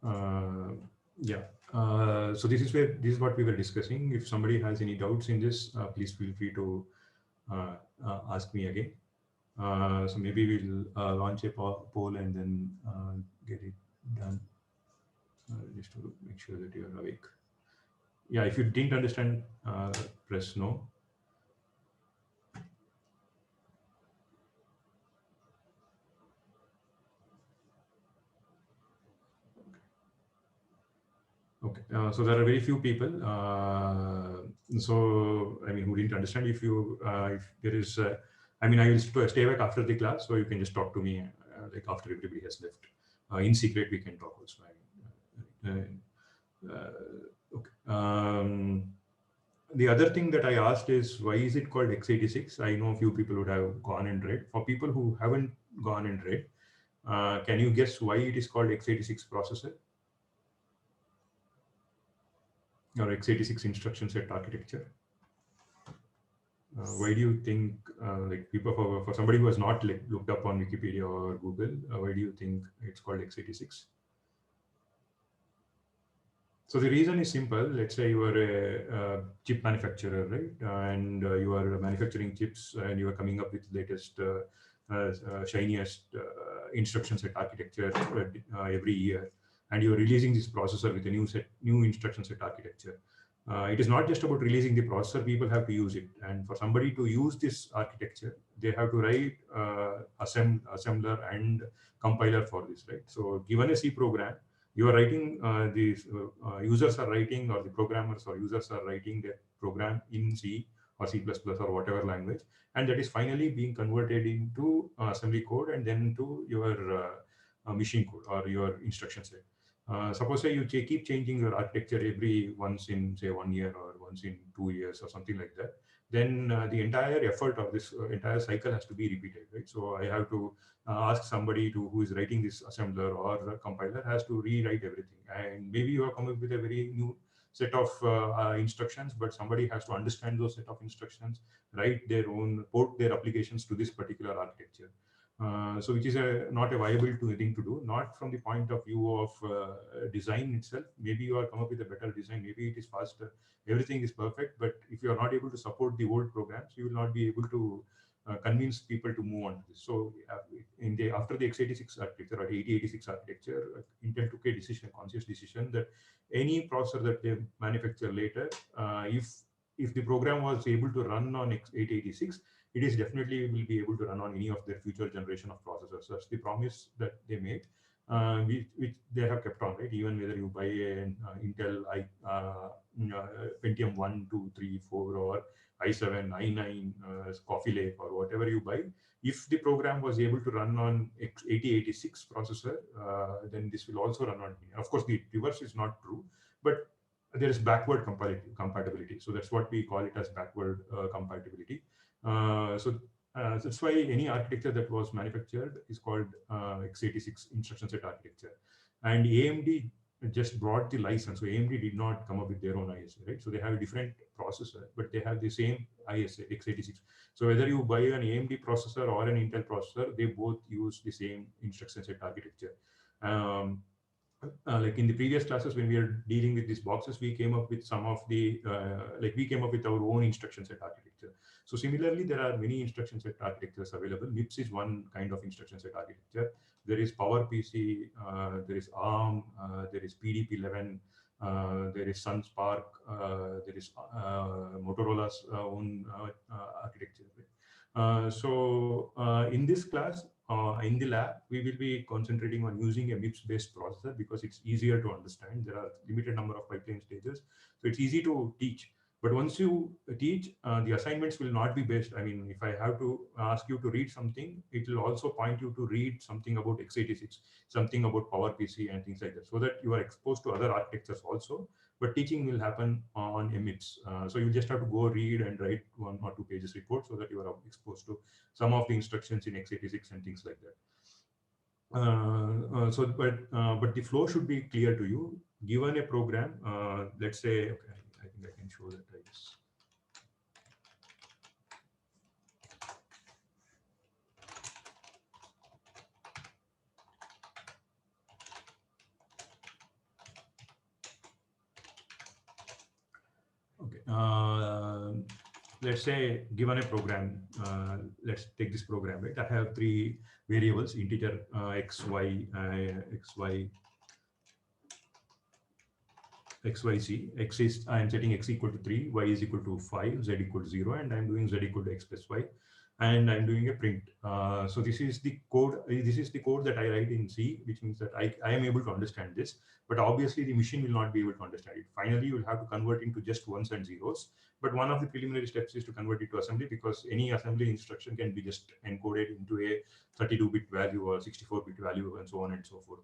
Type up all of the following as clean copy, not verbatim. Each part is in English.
Uh, yeah. So this is what we were discussing. If somebody has any doubts in this, please feel free to ask me again. So maybe we'll launch a poll and then get it done, just to make sure that you're awake. Yeah, if you didn't understand, press no. Okay, so there are very few people. So I mean, who didn't understand? If there is, I mean, I will stay back after the class, so you can just talk to me like after everybody has left. In secret, we can talk also. I mean, okay. The other thing that I asked is why is it called x86? I know a few people would have gone and read. For people who haven't gone and read, can you guess why it is called x86 processor or x86 instruction set architecture? Why do you think, like people for somebody who has not like, looked up on Wikipedia or Google, why do you think it's called x86? So the reason is simple. Let's say you are a chip manufacturer, right? And you are manufacturing chips, and you are coming up with latest, shiniest instruction set architecture every year, and you are releasing this processor with a new instruction set architecture. It is not just about releasing the processor; people have to use it, and for somebody to use this architecture, they have to write assembler and compiler for this, right? So, given a C program, you are writing these users are writing, or the programmers or users are writing their program in C or C++ or whatever language, and that is finally being converted into assembly code and then to your machine code or your instruction set. Suppose say you keep changing your architecture every once in say 1 year or once in 2 years or something like that, then the entire effort of this entire cycle has to be repeated, right? So I have to ask somebody who is writing this assembler or the compiler has to rewrite everything, and maybe you have come up with a very new set of instructions, but somebody has to understand those set of instructions, write their own, port their applications to this particular architecture. So which is not a viable thing to do, not from the point of view of design itself. Maybe you are come up with a better design, maybe it is faster, everything is perfect, but if you are not able to support the old programs, you will not be able to convince people to move on to this. So in the after the x86 architecture or 8086 architecture, Intel took a decision, a conscious decision, that any processor that they manufacture later, if the program was able to run on x886, it is definitely will be able to run on any of their future generation of processors. That's the promise that they made, which they have kept on, right? Even whether you buy an Intel Pentium 1, 2, 3, 4, or i7, i9, Coffee Lake, or whatever you buy, if the program was able to run on x8086 processor, then this will also run on. Of course, the reverse is not true, but there is backward compatibility. So that's what we call it as backward compatibility. So that's why any architecture that was manufactured is called x86 instruction set architecture. And AMD just brought the license. So AMD did not come up with their own ISA, right? So they have a different processor, but they have the same ISA, x86. So whether you buy an AMD processor or an Intel processor, they both use the same instruction set architecture. Like in the previous classes when we are dealing with these boxes, we came up with some of the like we came up with our own instruction set architecture. So similarly, there are many instruction set architectures available. MIPS is one kind of instruction set architecture. There is PowerPC, there is ARM, there is PDP-11, there is Sun Spark, there is Motorola's own architecture. In this class, in the lab, we will be concentrating on using a MIPS-based processor because it's easier to understand. There are limited number of pipeline stages, so it's easy to teach. But once you teach, the assignments will not be based. I mean, if I have to ask you to read something, it will also point you to read something about x86, something about PowerPC and things like that, so that you are exposed to other architectures also. But teaching will happen on MIPS. So you just have to go read and write 1 or 2 pages report so that you are exposed to some of the instructions in x86 and things like that. But the flow should be clear to you. Given a program, let's say, okay, I think I can show that, I guess. let's say given a program, let's take this program, right? I have three variables, integer x, y, x, y, z. X is, I am setting x equal to 3, y is equal to 5, z equal to 0, and I'm doing z equal to x plus y, and I'm doing a print. So this is the code. This is the code that I write in C, which means that I am able to understand this. But obviously, the machine will not be able to understand it. Finally, you will have to convert into just ones and zeros. But one of the preliminary steps is to convert it to assembly, because any assembly instruction can be just encoded into a 32-bit value or 64-bit value, and so on and so forth.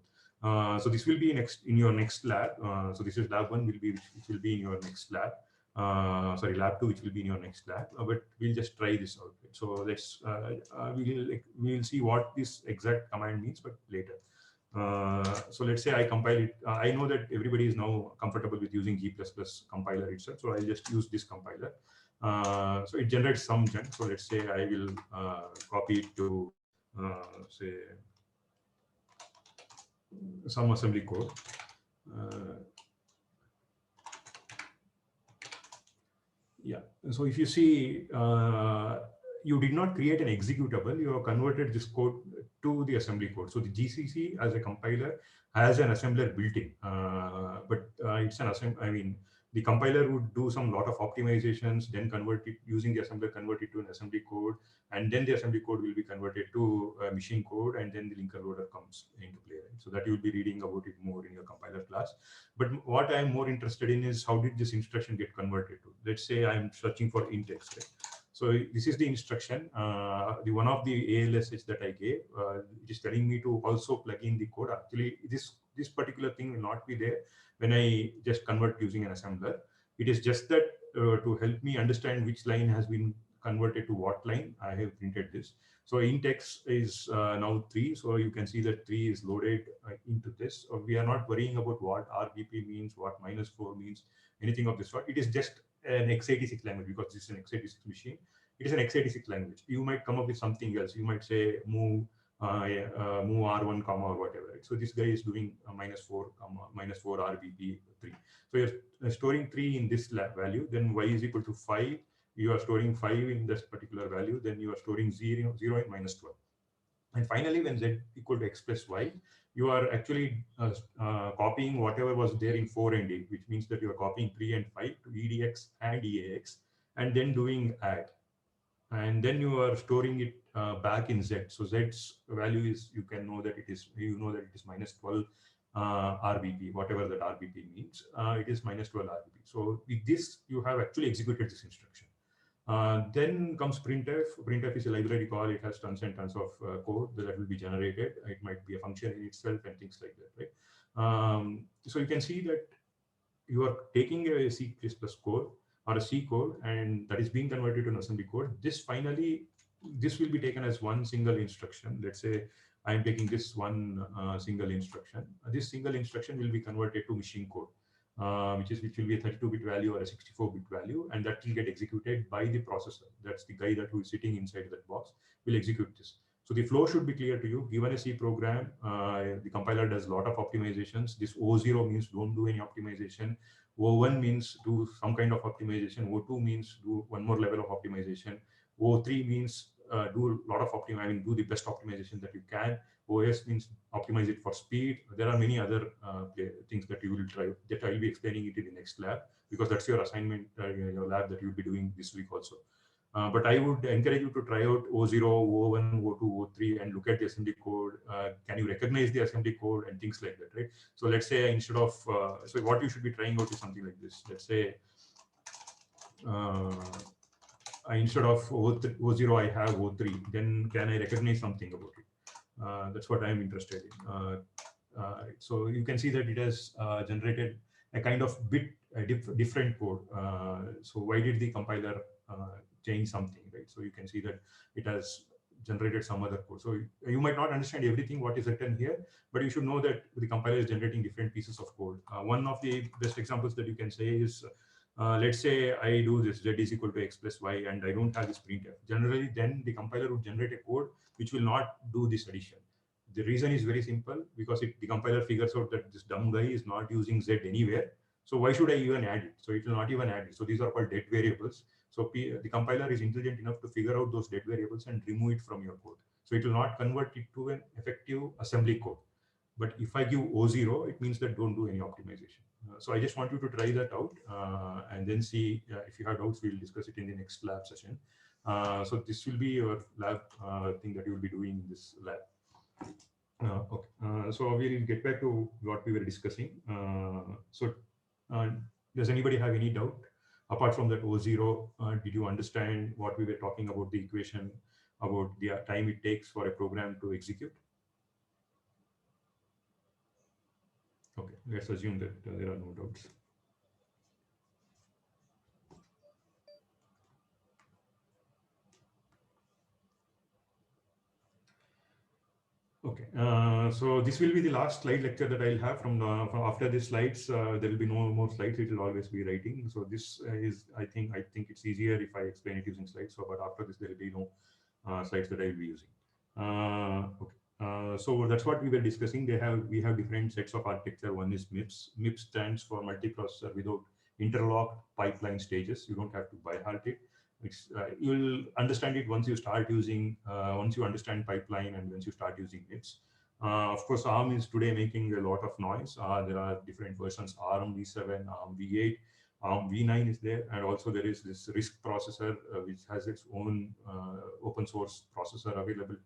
So this will be in your next lab. So this is lab 1 will be which will be in your next lab. Sorry, lab 2 which will be in your next lab. But we'll just try this out. So let's we'll see what this exact command means, but later. So let's say I compile it. I know that everybody is now comfortable with using G++ compiler itself. So I'll just use this compiler. So it generates some junk. So let's say I will copy it to say some assembly code. Yeah. So if you see, you did not create an executable, you have converted this code to the assembly code. So the GCC as a compiler has an assembler built in, but it's an assembly. I mean, the compiler would do some lot of optimizations, then convert it using the assembler, convert it to an assembly code, and then the assembly code will be converted to machine code, and then the linker loader comes into play. Right? So that you will be reading about it more in your compiler class. But what I'm more interested in is how did this instruction get converted to? Let's say I'm searching for int x. Right? So this is the instruction. The one of the ALSH that I gave, it is telling me to also plug in the code. Actually, this particular thing will not be there when I just convert using an assembler. It is just that to help me understand which line has been converted to what line, I have printed this. So int x is now 3. So you can see that 3 is loaded into this. We are not worrying about what RBP means, what -4 means, anything of this sort. It is just an x86 language, because this is an x86 machine. It is an x86 language. You might come up with something else. You might say move move R1 comma or whatever. Right? So this guy is doing -4 comma -4 RBP 3. So you're storing 3 in this value. Then y is equal to 5. You are storing 5 in this particular value. Then you are storing 0 in -12. And finally, when z equal to x plus y, you are actually copying whatever was there in 4 and 8, which means that you are copying 3 and 5 to edx and eax, and then doing add. And then you are storing it back in z. So z's value is, you can know that it is, you know that it is -12 RBP, whatever that RBP means. It is -12 RBP. So with this, you have actually executed this instruction. Then comes printf. Printf is a library call. It has tons and tons of code that will be generated. It might be a function in itself and things like that, right? So you can see that you are taking a C++ code or a C code, and that is being converted to an assembly code. This will be taken as one single instruction. Let's say I am taking this one single instruction. This single instruction will be converted to machine code. Which will be a 32-bit value or a 64-bit value, and that will get executed by the processor. That's the guy who is sitting inside that box will execute this. So the flow should be clear to you. Given a C program, the compiler does a lot of optimizations. This O0 means don't do any optimization. O1 means do some kind of optimization. O2 means do one more level of optimization. O3 means do a lot of optimizing, do the best optimization that you can. OS means optimize it for speed. There are many other things that you will try, that I will be explaining it in the next lab, because that's your assignment, your lab that you will be doing this week also. But I would encourage you to try out O0, O1, O2, O3, and look at the assembly code. Can you recognize the assembly code and things like that, right? So let's say instead of, so what you should be trying out is something like this. Let's say instead of O0, I have O3. Then can I recognize something about it? That's what I'm interested in. So you can see that it has generated a kind of different code. So why did the compiler change something, right? So you can see that it has generated some other code. So you might not understand everything what is written here, but you should know that the compiler is generating different pieces of code. One of the best examples that you can say is, let's say I do this z is equal to x plus y, and I don't have this printf. Generally, then the compiler would generate a code which will not do this addition. The reason is very simple, because the compiler figures out that this dumb guy is not using z anywhere. So why should I even add it? So it will not even add it. So these are called dead variables. So the compiler is intelligent enough to figure out those dead variables and remove it from your code. So it will not convert it to an effective assembly code. But if I give O0, it means that don't do any optimization. So I just want you to try that out and then see if you have doubts, we'll discuss it in the next lab session. So this will be your lab thing that you will be doing in this lab. Okay, so we'll get back to what we were discussing. Does anybody have any doubt? Apart from that O0, did you understand what we were talking about, the equation, about the time it takes for a program to execute? Okay, let's assume that there are no doubts. Okay, so this will be the last slide lecture that I'll have from after these slides. There will be no more slides. It will always be writing. So this is, I think it's easier if I explain it using slides. So, but after this, there will be no slides that I will be using. Okay. So that's what we were discussing. We have different sets of architecture. One is MIPS. MIPS stands for multiprocessor without interlocked pipeline stages. You don't have to by heart it. You'll understand it once you start using, once you understand pipeline and once you start using MIPS. Of course, ARM is today making a lot of noise. There are different versions, ARM v7, ARM v8, ARM v9 is there, and also there is this RISC processor, which has its own open source processor available.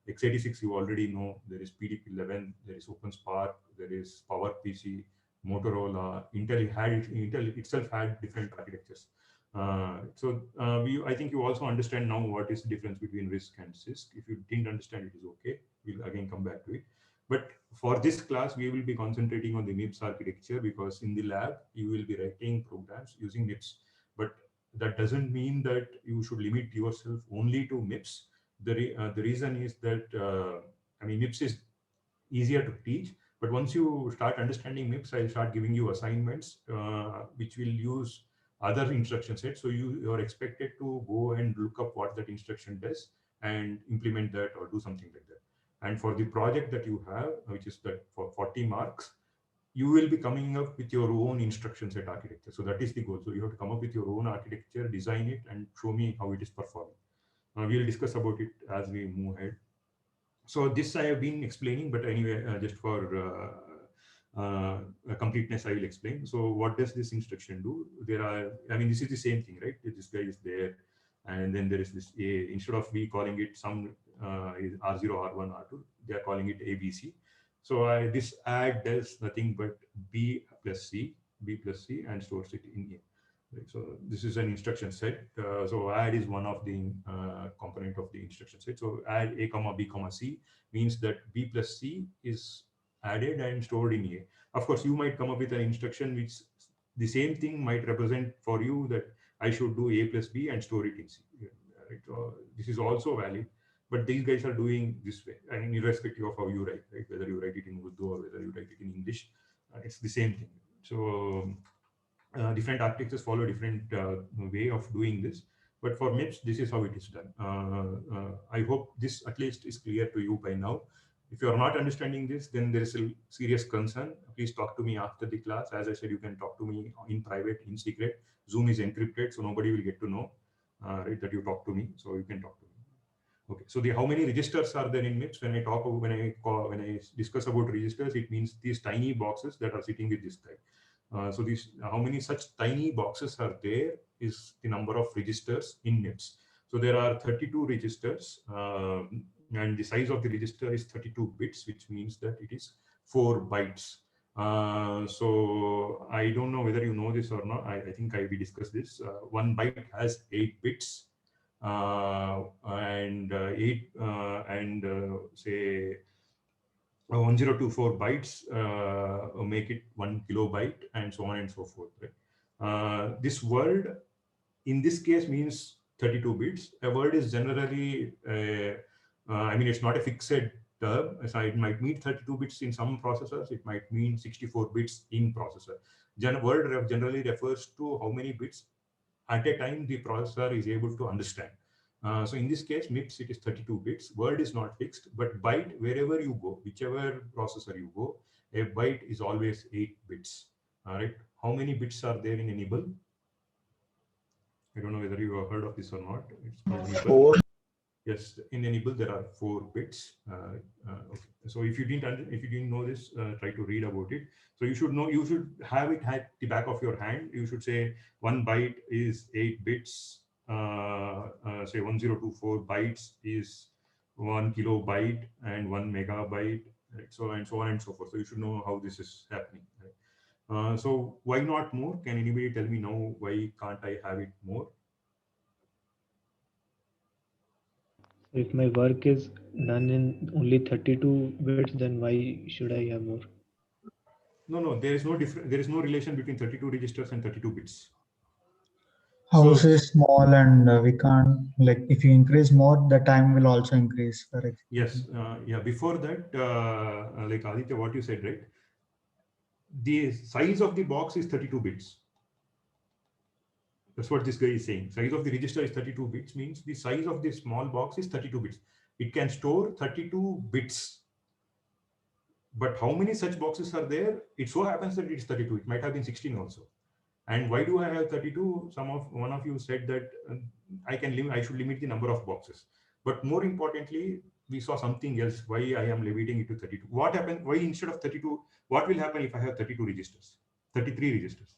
x86 you already know, there is PDP-11, there is OpenSpark, there is PowerPC, Motorola, Intel itself had different architectures. I think you also understand now what is the difference between RISC and CISC. If you didn't understand, it is okay. We'll again come back to it. But for this class, we will be concentrating on the MIPS architecture, because in the lab, you will be writing programs using MIPS. But that doesn't mean that you should limit yourself only to MIPS. The reason is that, MIPS is easier to teach. But once you start understanding MIPS, I'll start giving you assignments, which will use other instruction sets. So you are expected to go and look up what that instruction does and implement that or do something like that. And for the project that you have, which is that for 40 marks, you will be coming up with your own instruction set architecture. So that is the goal. So you have to come up with your own architecture, design it, and show me how it is performing. We'll discuss about it as we move ahead. So this I have been explaining, but anyway, just for completeness, I will explain. So what does this instruction do? This is the same thing, right? This guy is there, and then there is this A. Instead of we calling it some is R0, R1, R2, they are calling it ABC. So this add does nothing but B plus C, and stores it in A. Right? So this is an instruction set. So add is one of the component of the instruction set. So add A comma B comma C means that B plus C is added and stored in A. Of course, you might come up with an instruction which the same thing might represent for you, that I should do A plus B and store it in C. Right? This is also valid, but these guys are doing this way, and irrespective of how you write, right? Whether you write it in Urdu or whether you write it in English, it's the same thing. So different architectures follow different way of doing this. But for MIPS, this is how it is done. I hope this at least is clear to you by now. If you are not understanding this, then there is a serious concern. Please talk to me after the class. As I said, you can talk to me in private, in secret. Zoom is encrypted, so nobody will get to know right, that you talk to me. So you can talk to me. Okay. So how many registers are there in MIPS? When I discuss about registers, it means these tiny boxes that are sitting with this guy. So how many such tiny boxes are there is the number of registers in MIPS. So there are 32 registers, and the size of the register is 32 bits, which means that it is 4 bytes. So I don't know whether you know this or not. I think we discussed this. 1 byte has 8 bits, say 1024 bytes make it 1 kilobyte, and so on and so forth. Right? This word in this case means 32 bits. A word is generally, it's not a fixed term. So it might mean 32 bits in some processors. It might mean 64 bits in processor. Word generally refers to how many bits at a time the processor is able to understand. So in this case, MIPS, it is 32 bits. Word is not fixed, but byte, wherever you go, whichever processor you go, a byte is always 8 bits. All right. How many bits are there in a nibble? I don't know whether you have heard of this or not. It's called nibble. Four. Yes, in a nibble there are 4 bits. Okay. So if you didn't know this, try to read about it. So you should know. You should have it at the back of your hand. You should say 1 byte is 8 bits. Say 1024 bytes is 1 kilobyte and 1 megabyte. Right? So and so on and so forth. So you should know how this is happening. Right? So why not more? Can anybody tell me now? Why can't I have it more? If my work is done in only 32 bits, then why should I have more? No. There is no different. There is no relation between 32 registers and 32 bits. House So is small and we can't, like, if you increase more, the time will also increase for executing. yes, yeah. Before that, like Aditya, what you said, right? The size of the box is 32 bits. That's what this guy is saying. Size of the register is 32 bits means the size of the small box is 32 bits. It can store 32 bits. But how many such boxes are there? It so happens that it's 32. It might have been 16 also. And why do I have 32? One of you said that I should limit the number of boxes. But more importantly, we saw something else. Why I am limiting it to 32? What happened? Why instead of 32? What will happen if I have 32 registers, 33 registers?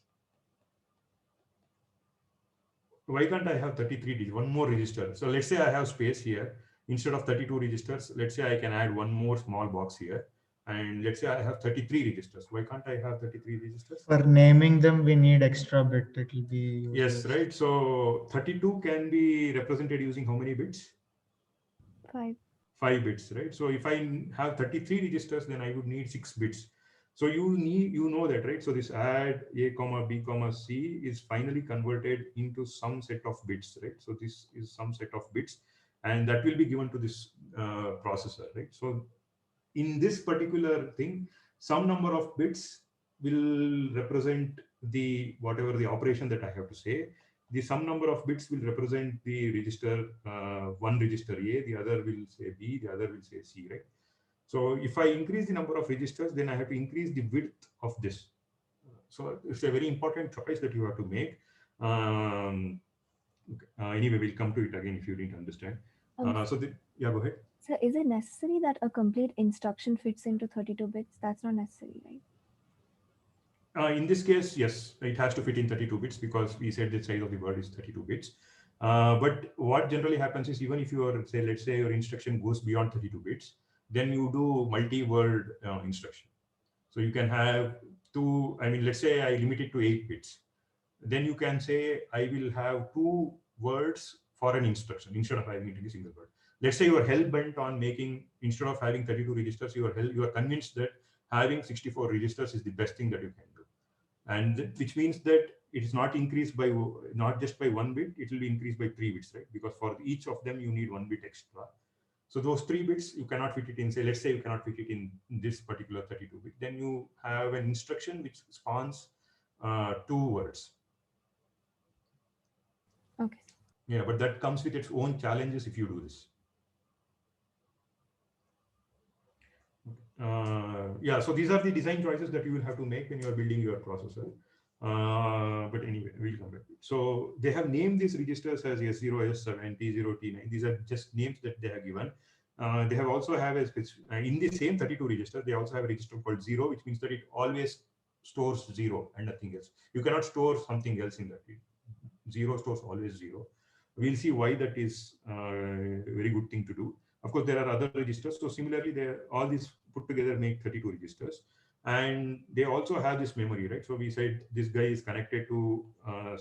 Why can't I have 33 digits? One more register. So let's say I have space here. Instead of 32 registers, let's say I can add one more small box here. And let's say I have 33 registers. Why can't I have 33 registers? For naming them, we need extra bit. It will be Yes, useless. right. So 32 can be represented using how many bits? 5. 5 bits, right? So if I have 33 registers, then I would need 6 bits. So you know that, right? So this add a comma b comma c is finally converted into some set of bits, right? So this is some set of bits, and that will be given to this processor, right? So in this particular thing, some number of bits will represent the whatever the operation that I have to say. The some number of bits will represent the register, one register A, the other will say B, the other will say C, right? So if I increase the number of registers, then I have to increase the width of this. So it's a very important choice that you have to make. Okay. Anyway, we'll come to it again if you didn't understand. Yeah, go ahead. So is it necessary that a complete instruction fits into 32 bits? That's not necessary, right? In this case, yes, it has to fit in 32 bits because we said the size of the word is 32 bits. But what generally happens is even if you are, say, let's say your instruction goes beyond 32 bits, then you do multi-word instruction. So you can have let's say I limit it to 8 bits. Then you can say I will have 2 words for an instruction instead of having it in a single word. Let's say you are hell bent on making, instead of having 32 registers, you are convinced that having 64 registers is the best thing that you can do. And which means that it is not increased by not just by 1 bit, it will be increased by 3 bits, right? Because for each of them you need 1 bit extra. So those 3 bits you cannot fit it in, say, let's say you cannot fit it in this particular 32 bit. Then you have an instruction which spans 2 words. Okay. Yeah, but that comes with its own challenges if you do this. Yeah, so these are the design choices that you will have to make when you are building your processor. But anyway, we'll come back. So they have named these registers as S0, S7, T0, T9. These are just names that they have given. They have also have in the same 32 register, they also have a register called 0, which means that it always stores 0 and nothing else. You cannot store something else in that. 0 stores always 0. We'll see why that is a very good thing to do. Of course, there are other registers. So similarly, all these put together make 32 registers. And they also have this memory, right? So we said this guy is connected to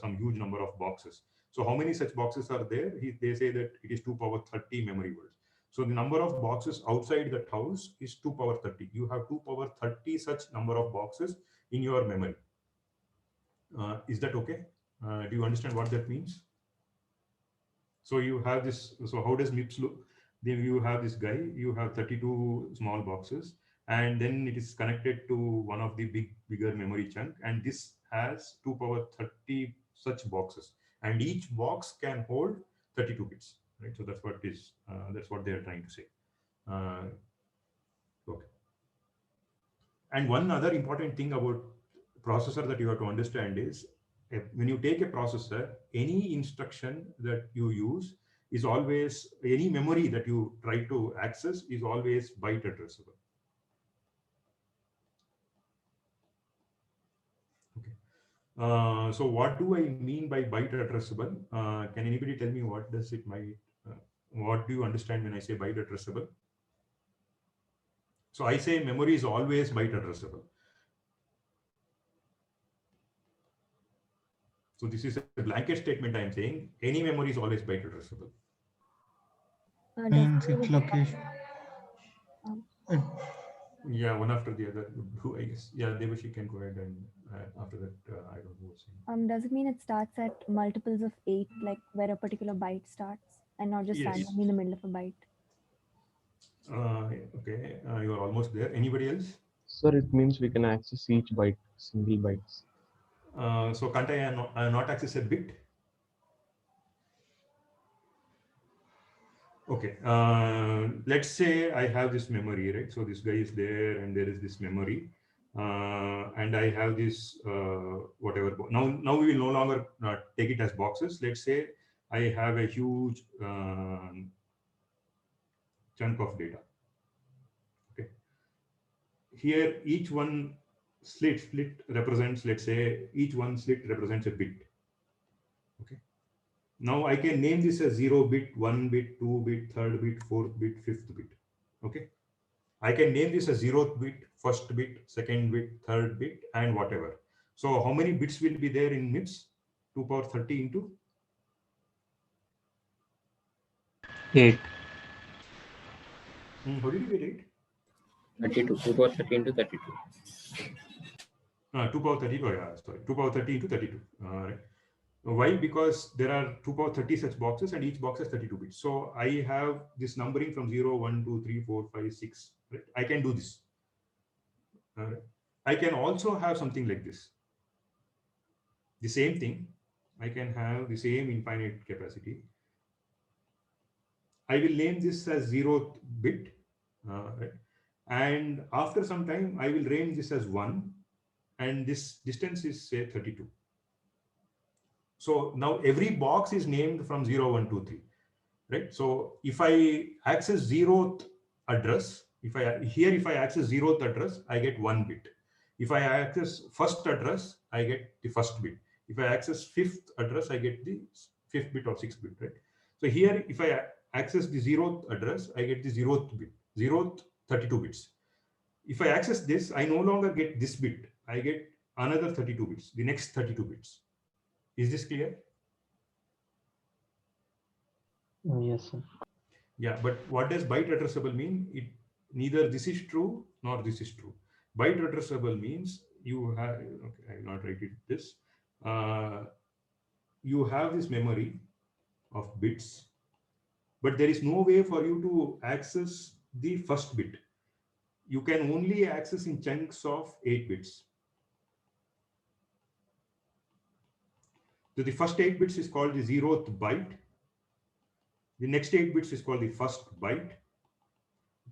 some huge number of boxes. So how many such boxes are there? They say that it is 2 power 30 memory words. So the number of boxes outside that house is 2 power 30. You have 2 power 30 such number of boxes in your memory. Is that okay? Do you understand what that means? So you have this. So how does MIPS look? Then you have this guy. You have 32 small boxes, and then it is connected to one of the bigger memory chunk, and this has 2 power 30 such boxes, and each box can hold 32 bits. Right. So that's what is. That's what they are trying to say. Okay. And one other important thing about processor that you have to understand is when you take a processor, any instruction that you use is always, any memory that you try to access is always byte addressable. Okay. So what do I mean by byte addressable? Can anybody tell me what does it mean? What do you understand when I say byte addressable? So I say memory is always byte addressable. So this is a blanket statement I'm saying. Any memory is always byte addressable. Means its location. Yeah, one after the other would do, I guess. Yeah, Devashi can go ahead and after that, I don't know what's saying. Does it mean it starts at multiples of 8, like where a particular byte starts, and not just Yes. randomly in the middle of a byte? Okay, you are almost there. Anybody else? Sir, it means we can access each byte, single bytes. So can't I not access a bit? Okay, let's say I have this memory, right? So this guy is there and there is this memory. And I have this whatever. Now we will no longer take it as boxes. Let's say I have a huge chunk of data. Okay. Here, each one slit represents, let's say, each one slit represents a bit. Okay. Now I can name this as 0 bit, 1 bit, 2 bit, 3rd bit, 4th bit, 5th bit. Okay. I can name this as 0th bit, 1st bit, 2nd bit, 3rd bit, and whatever. So how many bits will be there in MIPS? 2 power 30 into 8. How did you get 8? 32. 2 power 30 into 32. 2 power 30. Oh yeah, sorry. 2 power 30 into 32. Right. Why? Because there are 2 power 30 such boxes and each box has 32 bits. So I have this numbering from 0, 1, 2, 3, 4, 5, 6. Right? I can do this. Right. I can also have something like this. The same thing. I can have the same infinite capacity. I will name this as 0th bit. Right. And after some time, I will name this as 1. And this distance is, say, 32. So now every box is named from 0, 1, 2, 3, right? So if I access 0th address, if I access 0th address, I get 1 bit. If I access 1st address, I get the 1st bit. If I access 5th address, I get the 5th bit or 6th bit, right? So here, if I access the 0th address, I get the 0th bit, 0th 32 bits. If I access this, I no longer get this bit. I get another 32 bits, the next 32 bits. Is this clear? Yes, sir. Yeah, but what does byte addressable mean? It neither this is true nor this is true. Byte addressable means you have, okay, I will not write it this. You have this memory of bits, but there is no way for you to access the 1st bit. You can only access in chunks of 8 bits. So the first 8 bits is called the 0th byte. The next 8 bits is called the 1st byte.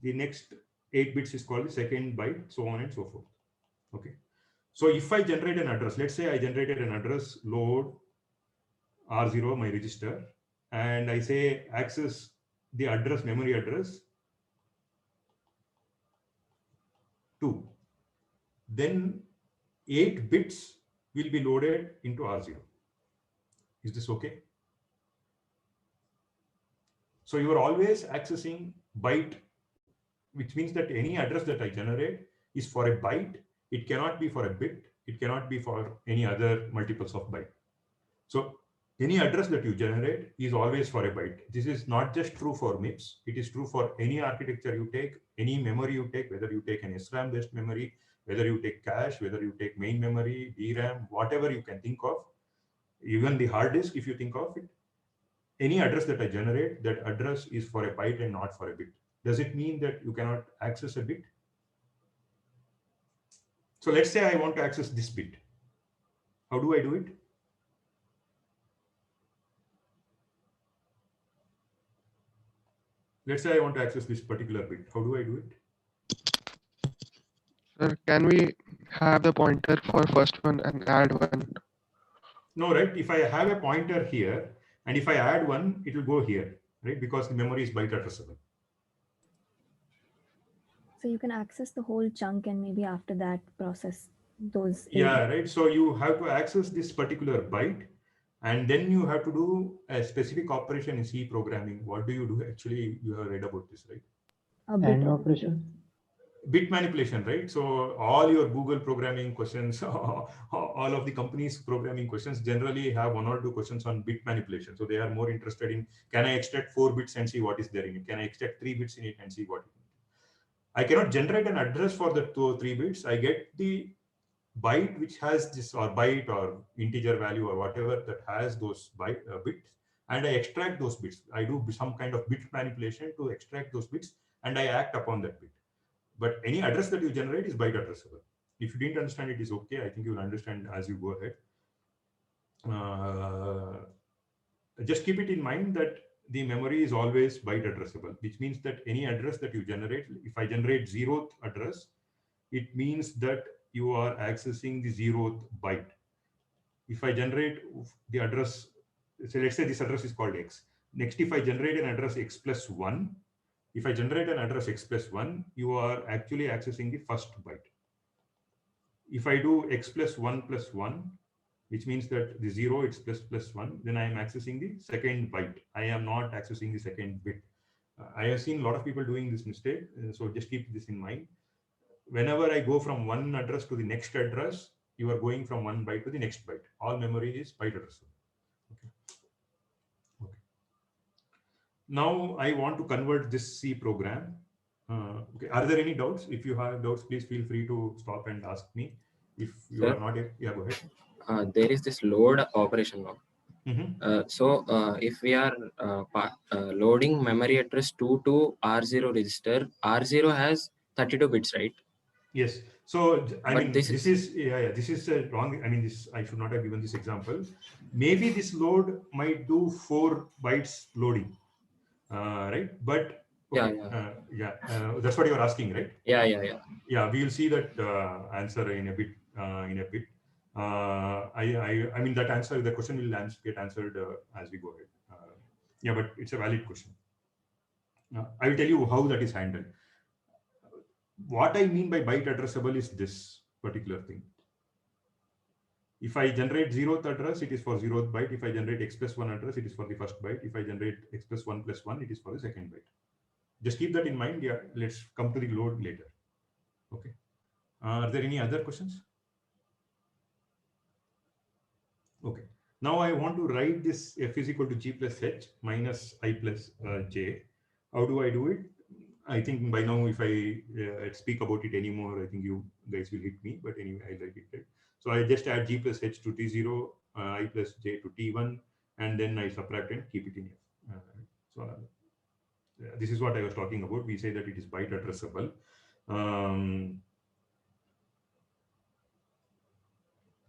The next 8 bits is called the 2nd byte, so on and so forth. Okay. So if I generate an address, let's say I generated an address load R0, my register, and I say access the address, memory address 2. Then 8 bits will be loaded into R0. Is this okay? So you are always accessing byte, which means that any address that I generate is for a byte. It cannot be for a bit. It cannot be for any other multiples of byte. So any address that you generate is always for a byte. This is not just true for MIPS. It is true for any architecture you take, any memory you take, whether you take an SRAM based memory, whether you take cache, whether you take main memory, DRAM, whatever you can think of, even the hard disk, if you think of it, any address that I generate, that address is for a byte and not for a bit. Does it mean that you cannot access a bit? So let's say I want to access this bit. How do I do it? Let's say I want to access this particular bit. How do I do it? Sir, can we have the pointer for first one and add one? No, right? If I have a pointer here, and if I add 1, it will go here, right? Because the memory is byte addressable. So you can access the whole chunk and maybe after that process those 8 Yeah, right. So you have to access this particular byte, and then you have to do a specific operation in C programming. What do you do? Actually, you have read about this, right? a bit And of- operation. Bit manipulation, right? So all your Google programming questions, all of the companies programming questions generally have 1 or 2 questions on bit manipulation. So they are more interested in, can I extract 4 bits and see what is there in it? Can I extract 3 bits in it and see what it is? I cannot generate an address for the 2 or 3 bits. I get the byte which has this, or byte or integer value or whatever that has those bits, and I extract those bits. I do some kind of bit manipulation to extract those bits, and I act upon that bit. But any address that you generate is byte addressable. If you didn't understand it, is okay. I think you will understand as you go ahead. Just keep it in mind that the memory is always byte addressable, which means that any address that you generate, if I generate 0th address, it means that you are accessing the 0th byte. If I generate the address, so let's say this address is called X. Next, if I generate an address X plus 1, if I generate an address X plus 1, you are actually accessing the first byte. If I do X plus 1 plus 1, which means that the 0, it's plus 1, then I am accessing the second byte. I am not accessing the second bit. I have seen a lot of people doing this mistake. So just keep this in mind. Whenever I go from one address to the next address, you are going from one byte to the next byte. All memory is byte addressable. Okay. Okay. Now I want to convert this C program. Okay. Are there any doubts? If you have doubts, please feel free to stop and ask me. If you Sir? are not, yeah, go ahead. There is this load operation now. Mm-hmm. If we are loading memory address 2 to R0 register, R0 has 32 bits, right? Yes. So I But mean, this this is this is wrong. I mean, this I should not have given this example. Maybe this load might do 4 bytes loading, right? But okay, that's what you are asking, right? Yeah, we will see that answer in a bit. I mean that answer. The question will get answered as we go ahead. Yeah, but it's a valid question. I will tell you how that is handled. What I mean by byte addressable is this particular thing. If I generate 0th address, it is for 0th byte. If I generate X plus 1 address, it is for the first byte. If I generate X plus 1 plus 1, it is for the second byte. Just keep that in mind. Yeah, let's come to the load later. Okay. Are there any other questions? Okay. Now I want to write this f is equal to g plus h minus I plus j. How do I do it? I think by now, if I speak about it anymore, I think you guys will hit me. But anyway, I like it. Right? So I just add g plus h to t0, I plus j to t1, and then I subtract and keep it in f. This is what I was talking about. We say that it is byte addressable.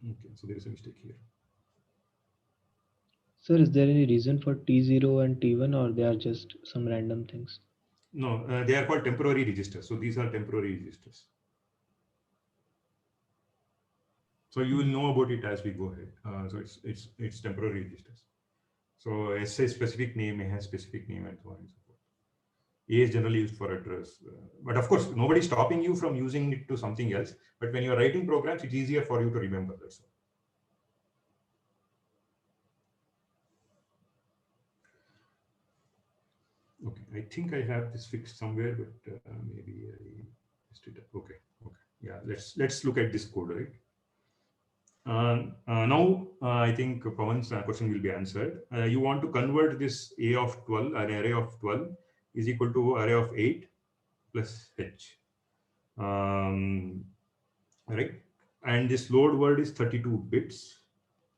Okay, so there is a mistake here. Sir, is there any reason for T0 and T1, or they are just some random things? No, they are called temporary registers. So these are temporary registers. So you will know about it as we go ahead. So it's temporary registers. So S has specific name, A has specific name, and so on and so forth. A is generally used for address. But of course, nobody is stopping you from using it to something else. But when you are writing programs, it's easier for you to remember. That's all. Okay, I think I have this fixed somewhere, but maybe I missed it. Okay, yeah. Let's look at this code, right? Now, I think Pawan's question will be answered. You want to convert this A of 12, an array of 12, is equal to array of 8 plus h. Right? And this load word is 32 bits,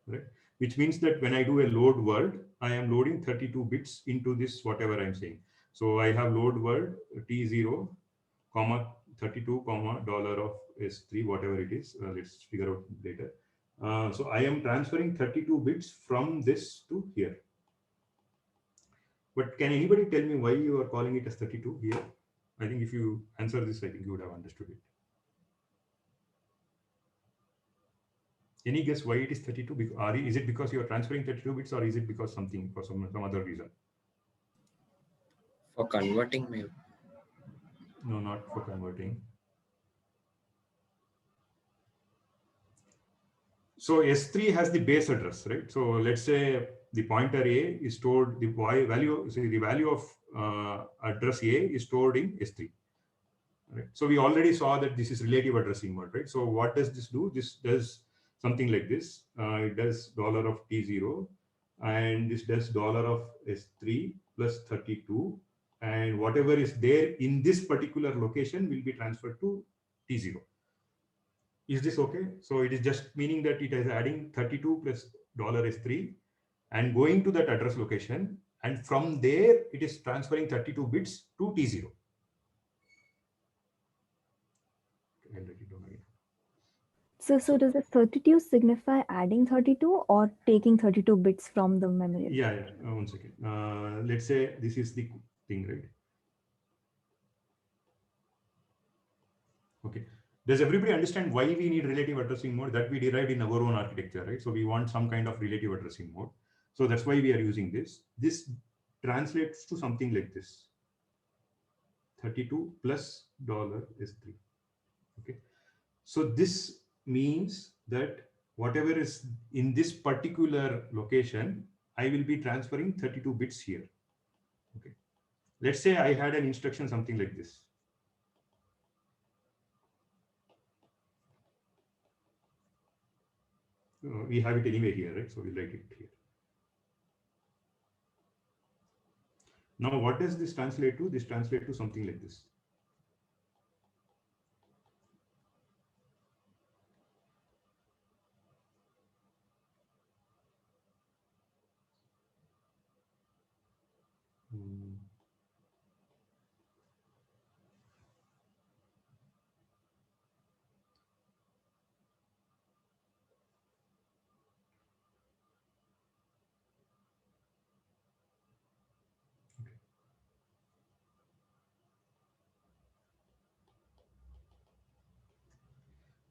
right? Which means that when I do a load word, I am loading 32 bits into this, whatever I'm saying. So I have load word T0, comma 32, comma dollar of S3, whatever it is. Let's figure out later. So I am transferring 32 bits from this to here. But can anybody tell me why you are calling it as 32 here? I think if you answer this, I think you would have understood it. Any guess why it is 32? Is it because you are transferring 32 bits, or is it because something, for some other reason? For converting, maybe. No, not for converting. So S3 has the base address, right? So let's say the pointer A is stored, the value of address A is stored in S3. Right? So we already saw that this is relative addressing mode, right? So what does this do? This does something like this. It does $of T0, and this does $of S3 plus 32, and whatever is there in this particular location will be transferred to T0. Is this okay? So it is just meaning that it is adding 32 plus $S3 and going to that address location, and from there it is transferring 32 bits to T0. I'll write it down again. So does the 32 signify adding 32 or taking 32 bits from the memory? Yeah. 1 second. Let's say this is the thing, right? Okay. Does everybody understand why we need relative addressing mode? That we derived in our own architecture, right? So we want some kind of relative addressing mode. So that's why we are using this. This translates to something like this. 32 plus $S3. Okay. So this means that whatever is in this particular location, I will be transferring 32 bits here. Okay. Let's say I had an instruction something like this. We have it anyway here, right? So we'll write it here. Now, what does this translate to? This translates to something like this.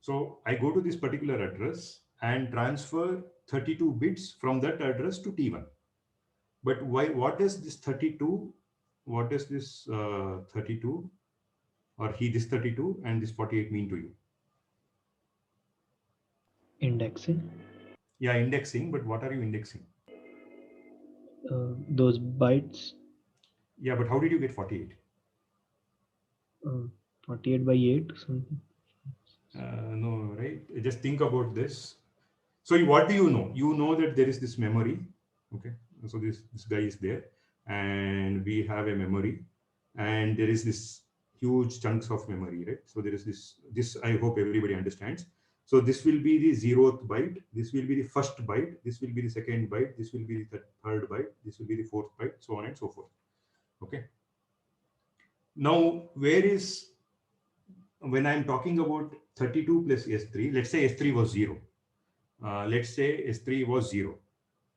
So I go to this particular address and transfer 32 bits from that address to T1. But why? What is this 32? What is this 32? Or this 32 and this 48 mean to you? Indexing. Yeah, indexing. But what are you indexing? Those bytes. Yeah, but how did you get 48? 48 by 8 something. No, right? Just think about this. So what do you know? You know that there is this memory. Okay. So this guy is there, and we have a memory, and there is this huge chunks of memory, right? So there is this I hope everybody understands. So this will be the 0th byte. This will be the first byte. This will be the second byte. This will be the third byte. This will be the 4th byte, so on and so forth. Okay. Now, when I'm talking about 32 plus S3, let's say S3 was 0. Let's say S3 was 0.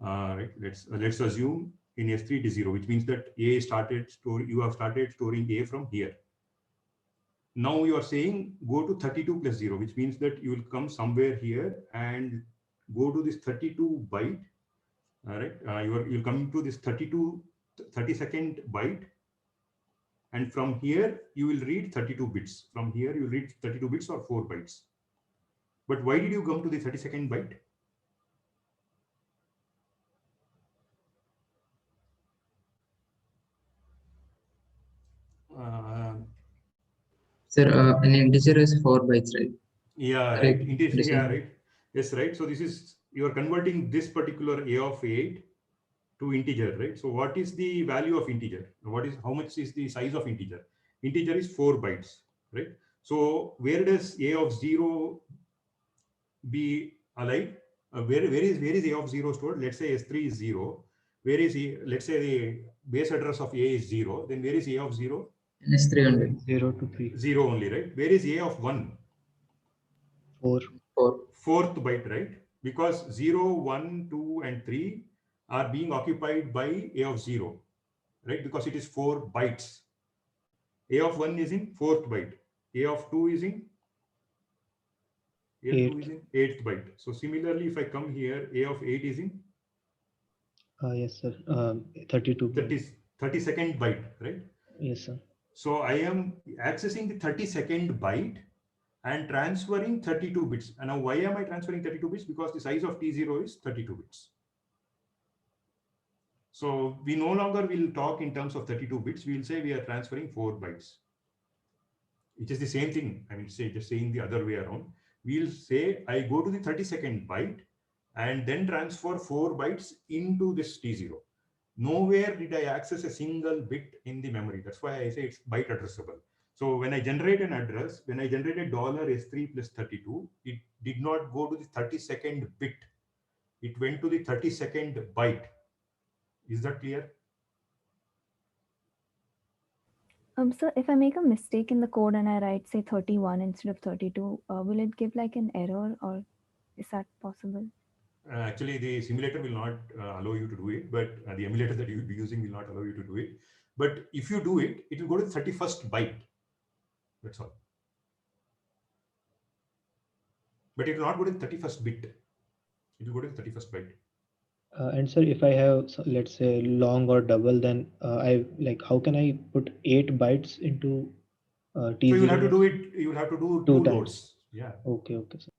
Right. Let's assume in S3 it is 0, which means that you have started storing A from here. Now you are saying go to 32 plus 0, which means that you will come somewhere here and go to this 32 byte. All right. You'll come to this 32nd byte. And from here, you will read 32 bits. From here, you will read 32 bits or 4 bytes. But why did you come to the 32nd byte? Sir, an integer is 4 bytes, right? Yeah, Correct. right. Integer, yeah, right. Yes, right. So you are converting this particular A of 8 to integer, right? So what is the value of integer? How much is the size of integer? Integer is 4 bytes, right? So where does A of 0 be alive? Where is A of 0 stored? Let's say S3 is 0. Where is let's say the base address of A is 0. Then where is A of 0? S3 only. 0 to 3. 0 only, right? Where is A of 1? 4. 4th byte, right? Because 0, 1, 2, and 3 are being occupied by A of 0, right? Because it is 4 bytes. A of 1 is in 4th byte. A of 2 is in L2 is in 8th byte. So similarly, if I come here, A of 8 is in Yes, sir. 32 bytes. 32nd byte, right? Yes, sir. So I am accessing the 32nd byte and transferring 32 bits. And now why am I transferring 32 bits? Because the size of T0 is 32 bits. So we no longer will talk in terms of 32 bits. We will say we are transferring 4 bytes. It is the same thing. I mean, just saying the other way around. We'll say I go to the 32nd byte and then transfer 4 bytes into this T0. Nowhere did I access a single bit in the memory. That's why I say it's byte addressable. So when I generate an address, when I generated $S3 plus 32, it did not go to the 32nd bit. It went to the 32nd byte. Is that clear? So if I make a mistake in the code and I write say 31 instead of 32, will it give like an error, or is that possible? Actually, the simulator will not allow you to do it, but the emulator that you will be using will not allow you to do it. But if you do it, it will go to the 31st byte. That's all. But it will not go to the 31st bit. It will go to the 31st byte. And sir, if I have, let's say, long or double, then how can I put 8 bytes into T0? So you will have to do it. You will have to do two loads. Yeah. Okay, sir.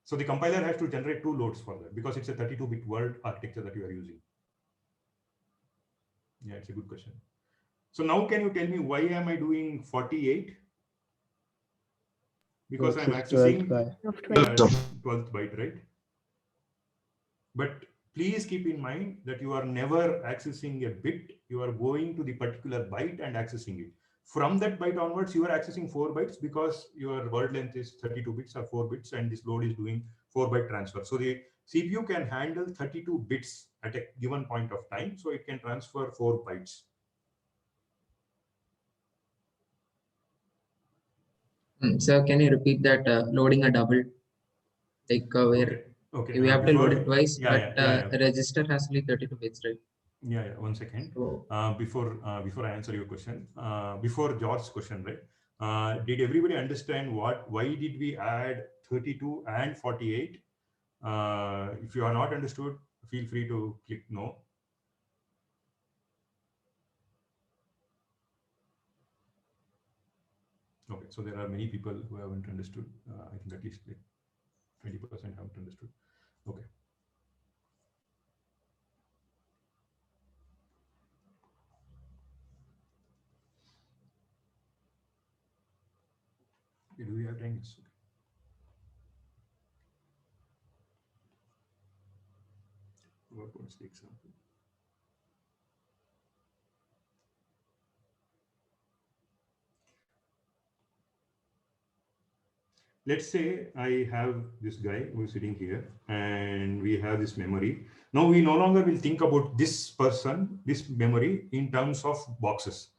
So the compiler has to generate 2 loads for that because it's a 32-bit word architecture that you are using. Yeah, it's a good question. So now can you tell me why am I doing 48? Because I'm accessing 12th byte, right? But please keep in mind that you are never accessing a bit. You are going to the particular byte and accessing it. From that byte onwards, you are accessing 4 bytes because your word length is 32 bits or 4 bits, and this load is doing 4 byte transfer. So the CPU can handle 32 bits at a given point of time. So it can transfer 4 bytes. So can you repeat that loading a double, like where Okay. we have to load it twice, yeah, but the register has only 32 bits, right? Yeah, 1 second. So, before I answer your question, before George's question, right? Did everybody understand why did we add 32 and 48? If you are not understood, feel free to click no. Okay, so there are many people who haven't understood. I think at least like 20% haven't understood. Okay. Do we have time? Yes. Okay. What's the example? Let's say I have this guy who is sitting here and we have this memory. Now we no longer will think about this person, this memory in terms of boxes.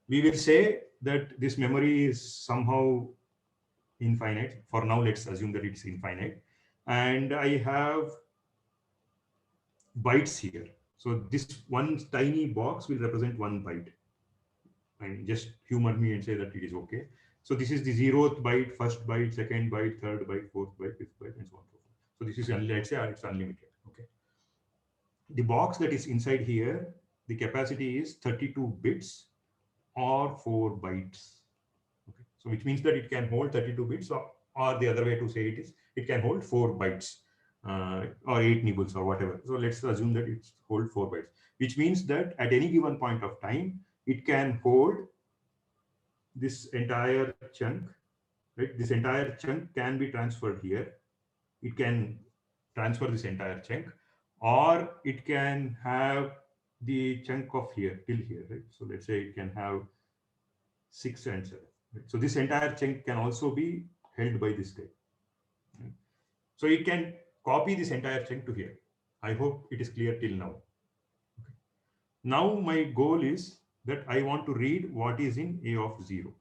We will say that this memory is somehow infinite. For now, let's assume that it's infinite. And I have bytes here. So this one tiny box will represent 1 byte. And just humor me and say that it is okay. So this is the 0th byte, 1st byte, 2nd byte, 3rd byte, 4th byte, 5th byte, and so on. So this is, let's say it's unlimited. Okay. The box that is inside here, the capacity is 32 bits or 4 bytes. Okay. So which means that it can hold 32 bits, or the other way to say it is, it can hold 4 bytes or 8 nibbles or whatever. So let's assume that it's hold 4 bytes, which means that at any given point of time, it can hold this entire chunk, right? This entire chunk can be transferred here. It can transfer this entire chunk, or it can have the chunk of here till here, right? So let's say it can have 6 and 7. Right? So this entire chunk can also be held by this guy. Right? So it can copy this entire chunk to here. I hope it is clear till now. Okay. Now my goal is that I want to read what is in A of 0.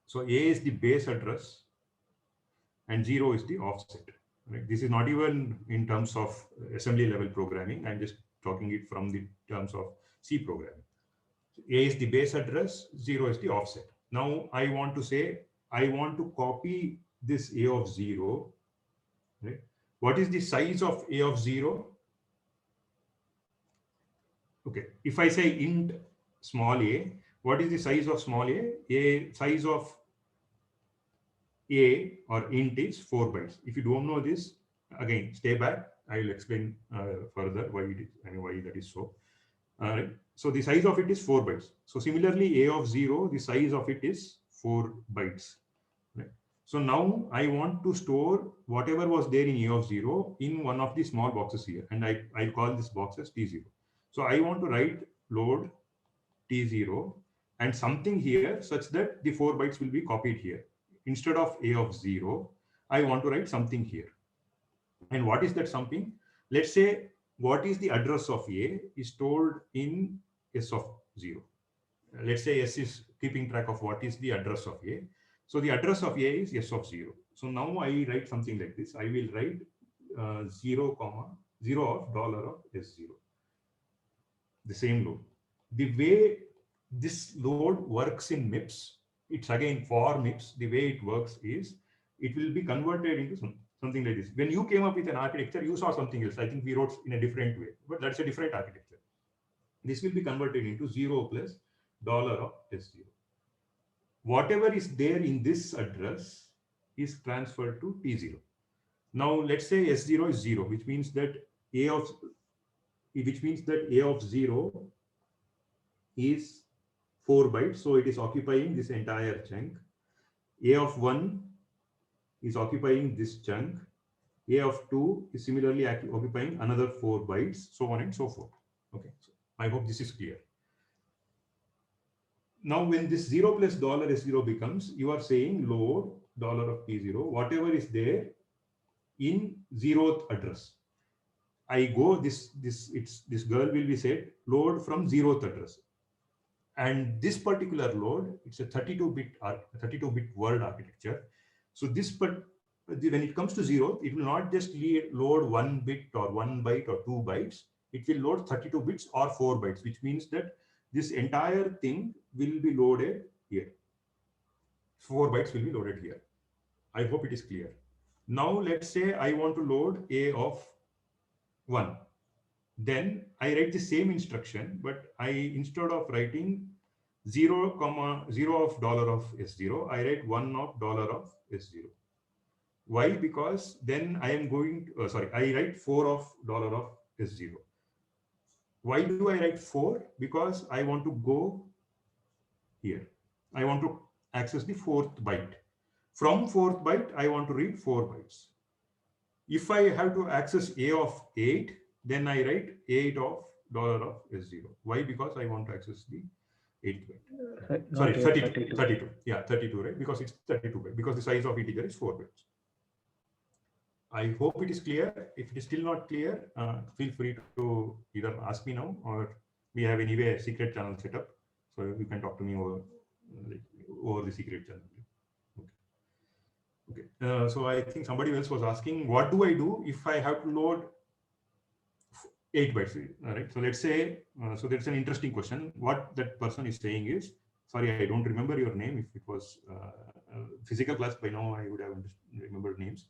So A is the base address and 0 is the offset. Right? This is not even in terms of assembly level programming. I'm just talking it from the terms of C programming. So A is the base address, 0 is the offset. Now I want to say, I want to copy this A of 0 right? What is the size of A of 0? Okay, if I say int small a, what is the size of small a? A size of a or int is 4 bytes. If you don't know this, again, stay back. I will explain further why it is and why that is so. Right. So the size of it is 4 bytes. So similarly, a of 0, the size of it is 4 bytes. Right. So now I want to store whatever was there in a of 0 in one of the small boxes here, and I'll call this box as T0. So I want to write load T0 and something here such that the 4 bytes will be copied here. Instead of a of 0, I want to write something here. And what is that something? Let's say what is the address of a is stored in s of 0. Let's say s is keeping track of what is the address of a. So the address of a is s of 0. So now I write something like this. I will write 0, 0 of dollar of s0. The same load. The way this load works in MIPS, it's again for MIPS, the way it works is it will be converted into something like this. When you came up with an architecture, you saw something else. I think we wrote in a different way, but that's a different architecture. This will be converted into 0 plus dollar of S0. Whatever is there in this address is transferred to T0. Now let's say S0 is 0, which means that A of 0 is 4 bytes. So it is occupying this entire chunk. A of 1 is occupying this chunk. A of 2 is similarly occupying another 4 bytes, so on and so forth. Okay, so I hope this is clear. Now, when this 0 plus dollar S0 becomes, you are saying load dollar of P0, whatever is there in 0th address. I go this girl will be said load from 0th address. And this particular load, it's a 32-bit word architecture. So this, but when it comes to 0, it will not just load 1 bit or 1 byte or 2 bytes. It will load 32 bits or 4 bytes, which means that this entire thing will be loaded here. 4 bytes will be loaded here. I hope it is clear. Now let's say I want to load A of 1. Then I write the same instruction, but instead of writing 0, 0 of dollar of S0, I write 1 of dollar of S0. Why? Because then I am going to, I write 4 of dollar of S0. Why do I write 4? Because I want to go here. I want to access the 4th byte. From 4th byte, I want to read 4 bytes. If I have to access A of 8, then I write 8 of dollar of S0. Why? Because I want to access the 8th byte. Sorry, 32. Yeah, 32, right? Because it's 32 byte. Because the size of integer is 4 bytes. I hope it is clear. If it is still not clear, feel free to either ask me now, or we have anyway a secret channel set up. So you can talk to me over the secret channel. Okay. So I think somebody else was asking, what do I do if I have to load 8 bytes? All right. So let's say, so that's an interesting question. What that person is saying is, sorry, I don't remember your name. If it was physical class, by now I would have remembered names.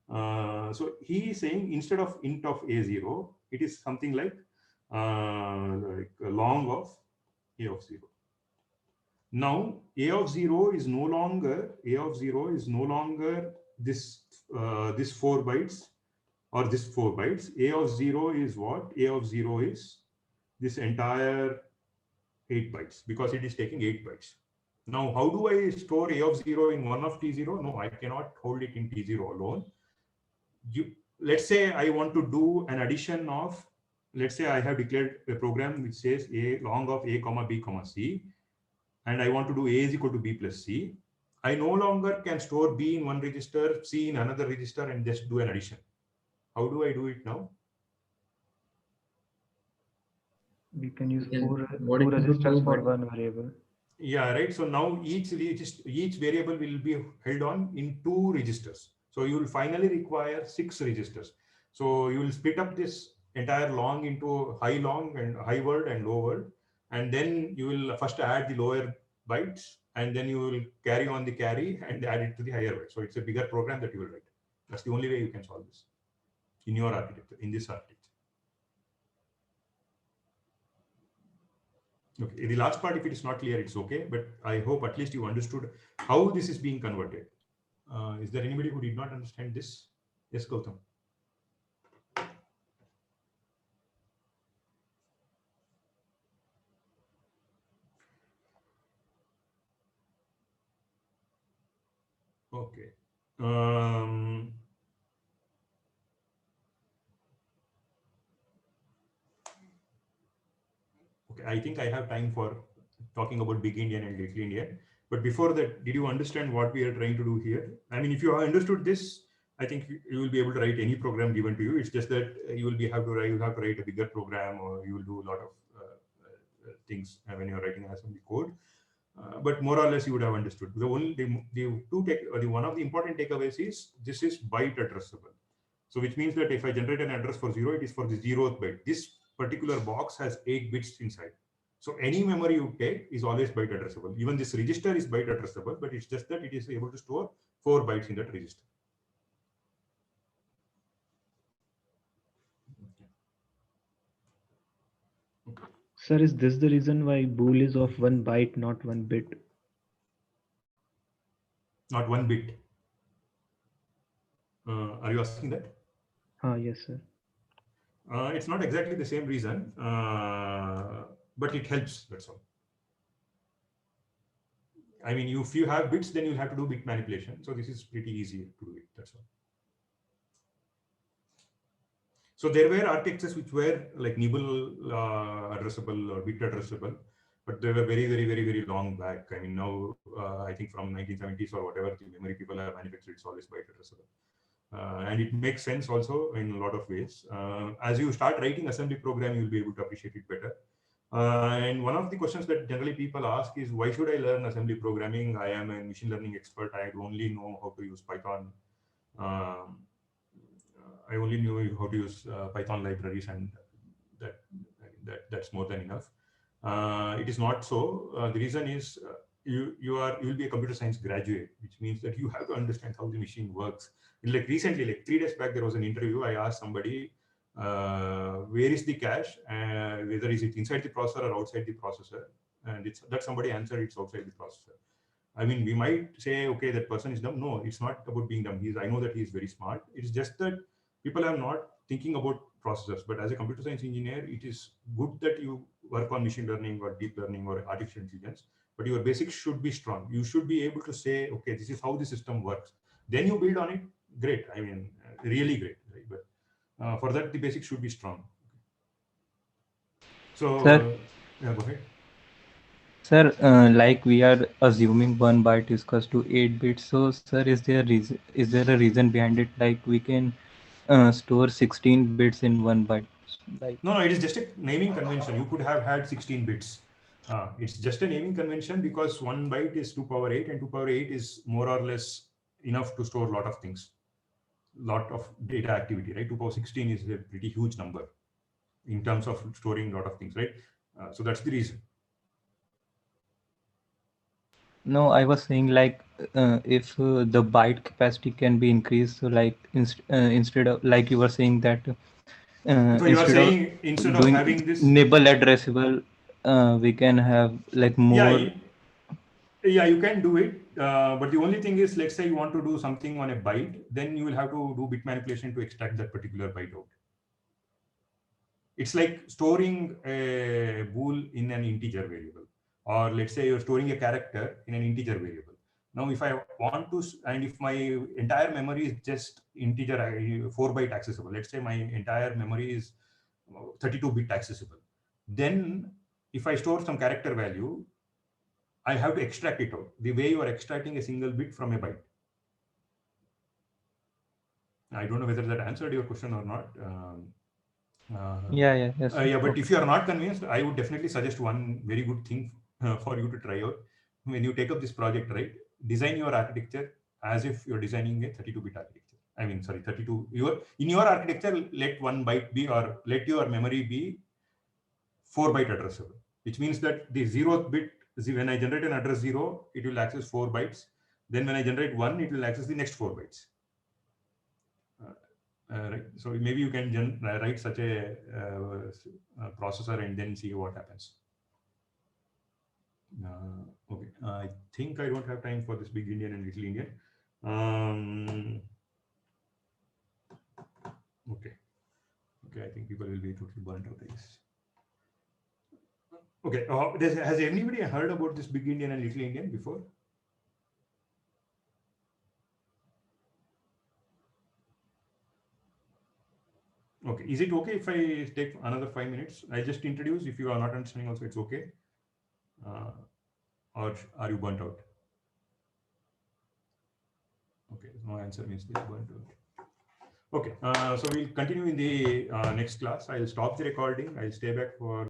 So he is saying instead of int of A0, it is something like long of A of 0. Now A of 0 is no longer this 4 bytes or this 4 bytes. A of 0 is what? A of 0 is this entire 8 bytes because it is taking 8 bytes. Now, how do I store A of 0 in one of T0? No, I cannot hold it in T0 alone. Let's say I want to do an addition of, let's say I have declared a program which says a long of A comma B comma C, and I want to do A is equal to B plus C. I no longer can store B in one register, C in another register, and just do an addition. How do I do it now? We can use two registers for one variable. Yeah, right. So now each variable will be held on in 2 registers. So you will finally require 6 registers. So you will split up this entire long into high long and high word and low word. And then you will first add the lower bytes, and then you will carry on the carry and add it to the higher byte. So it's a bigger program that you will write. That's the only way you can solve this in your architecture, in this architecture. Okay, the last part, if it is not clear, it's okay, but I hope at least you understood how this is being converted. Is there anybody who did not understand this? Yes, Gautam. Okay. Okay, I think I have time for talking about Big Indian and Little Indian. But before that, did you understand what we are trying to do here? I mean, if you have understood this, I think you will be able to write any program given to you. It's just that you will have to write a bigger program, or you will do a lot of things when you're writing assembly code. But more or less, you would have understood. One of the important takeaways is this is byte addressable. So which means that if I generate an address for 0, it is for the 0th byte. This particular box has 8 bits inside. So any memory you take is always byte addressable. Even this register is byte addressable, but it's just that it is able to store 4 bytes in that register. Sir, is this the reason why bool is of 1 byte, not 1 bit? Not 1 bit. Are you asking that? Yes, sir. It's not exactly the same reason, but it helps. That's all. I mean, if you have bits, then you'll have to do bit manipulation. So this is pretty easy to do it. That's all. So there were architectures which were like nibble addressable or bit addressable, but they were very, very, very, very long back. I mean, now I think from 1970s or whatever, the memory people have manufactured, it's always byte addressable. And it makes sense also in a lot of ways. As you start writing assembly program, you'll be able to appreciate it better. And one of the questions that generally people ask is, why should I learn assembly programming? I am a machine learning expert. I only know how to use Python. I only know how to use Python libraries, and that's more than enough. It is not so. The reason is you will be a computer science graduate, which means that you have to understand how the machine works. Like recently, like 3 days back, there was an interview. I asked somebody, where is the cache, whether is it inside the processor or outside the processor, and that somebody answered it's outside the processor. I mean, we might say, okay, that person is dumb. No, it's not about being dumb. I know that he is very smart. It's just that people are not thinking about processors. But as a computer science engineer, it is good that you work on machine learning or deep learning or artificial intelligence, but your basics should be strong. You should be able to say, okay, this is how the system works. Then you build on it. Great. I mean, really great. Right? But for that, the basics should be strong. So, yeah, go ahead. Sir, like we are assuming 1 byte is equals to 8 bits. So, sir, is there a reason behind it? Like we can store 16 bits in 1 byte? Like... No, it is just a naming convention. You could have had 16 bits. It's just a naming convention because 1 byte is 2 power 8, and 2 power 8 is more or less enough to store a lot of things, lot of data activity, right? 2 power 16 is a pretty huge number in terms of storing a lot of things, right? So that's the reason. No, I was saying like if the byte capacity can be increased, so like instead of, like you were saying that so you are saying instead of having this nibble addressable, we can have like more. Yeah, you can do it, but the only thing is, let's say you want to do something on a byte, then you will have to do bit manipulation to extract that particular byte out. It's like storing a bool in an integer variable. Or let's say you're storing a character in an integer variable. Now, if I want to, and if my entire memory is just integer 4-byte accessible, let's say my entire memory is 32-bit accessible, then if I store some character value, I have to extract it out the way you are extracting a single bit from a byte. I don't know whether that answered your question or not. Yes. Yeah, but if you are not convinced, I would definitely suggest one very good thing for you to try out. When you take up this project, right, design your architecture as if you're designing a 32-bit architecture. I mean, sorry, 32. In your architecture, let 1 byte be, or let your memory be 4-byte addressable, which means that the 0th bit, when I generate an address 0, it will access 4 bytes. Then when I generate 1, it will access the next 4 bytes. Right. So maybe you can write such a processor and then see what happens. Okay. I think I don't have time for this big Indian and little Indian. Okay. Okay. I think people will be totally burnt out, I guess. Okay. Has anybody heard about this big Indian and little Indian before? Okay. Is it okay if I take another 5 minutes? I just introduce. If you are not understanding also, it's okay. Or are you burnt out? Okay. No answer means they are burnt out. Okay. So we'll continue in the next class. I'll stop the recording. I'll stay back for